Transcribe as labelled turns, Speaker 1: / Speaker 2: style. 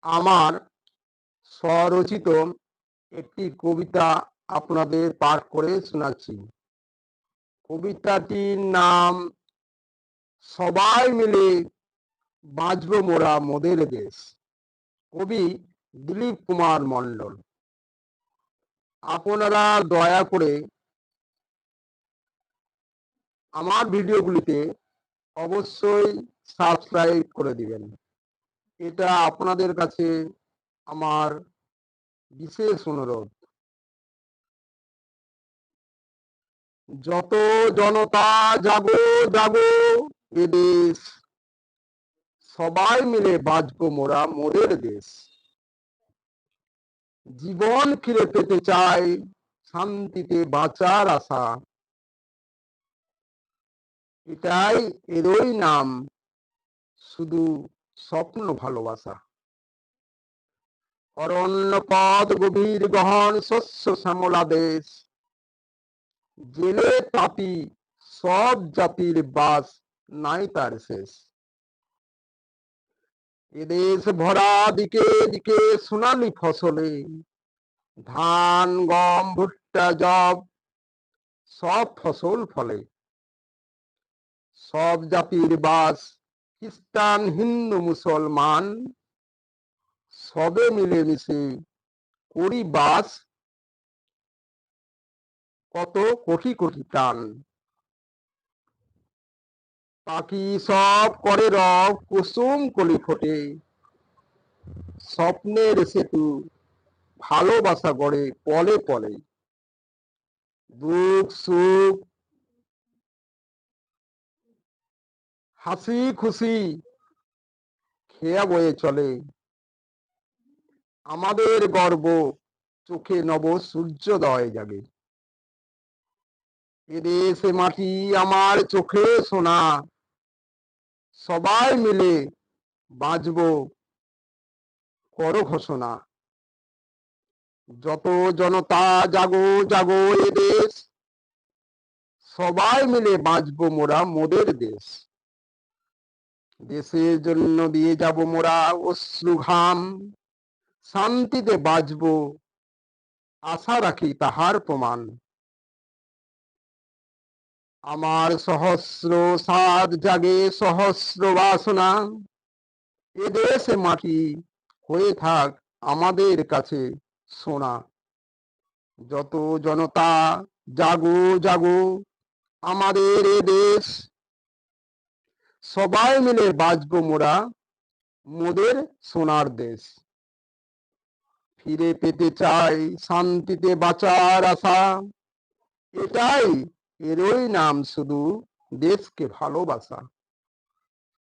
Speaker 1: আমার স্বরচিত একটি কবিতা আপনাদের পাঠ করে শোনাচ্ছি। কবিতাটির নাম সবাই মিলে বাঁচবো মোরা মোদের দেশ। কবি দিলীপ কুমার মণ্ডল। আপনারা দয়া করে আমার ভিডিওগুলিতে অবশ্যই সাবস্ক্রাইব করে দিবেন। এটা আপনাদের কাছে আমার বিশেষ অনুরোধ। যত জনতা জাগো জাগো এদেশ, সবাই মিলে বাঁচবো মোরা মোদের দেশ। জীবন ফিরে পেতে চাই শান্তিতে বাঁচার আশা, এটাই এরই নাম শুধু স্বপ্ন ভালোবাসা। অরণ্য পথ গভীর গহন শস্য শ্যামলা দেশ, জেলে তাঁতি সব জাতির বাস নাই তার শেষ। এদেশ ভরা দিকে দিকে সোনালী ফসলে, ধান গম ভুট্টা জব সব ফসল ফলে। সব জাতির বাস, খ্রিস্টান হিন্দু মুসলমান সবে মিলেমিশে করি বাস কত কোটি কোটি প্রাণ। পাখি সব করে রব কুসুম কলি ফোটে, স্বপ্নের সেতু ভালোবাসা গড়ে পলে পলে। দুঃখ সুখ হাসি খুশি খেয়া বয়ে চলে, আমাদের গর্ব চোখে নব সূর্যোদয় জাগে। এদেশ মাটি আমার চোখে সোনা, সবাই মিলে বাঁচবো করো ঘোষণা। যত জনতা জাগো জাগো এদেশ, সবাই মিলে বাঁচবো মোরা মোদের দেশ। দেশের জন্য দিয়ে যাব মোরা অশ্রু ঘাম, শান্তিতে বাঁচবো আশা রাখি তাহার প্রমাণ। আমার সহস্র সাধ জাগে সহস্র বাসনা, এদেশে মাটি হয়ে থাক আমাদের কাছে সোনা। যত জনতা জাগো জাগো আমাদের এ দেশ, সবাই মিলে বাঁচবো মোরা মোদের সোনার দেশ। ফিরে পেতে চাই শান্তিতে বাঁচার আশা, এটাই এরই নাম শুধু দেশকে ভালোবাসা।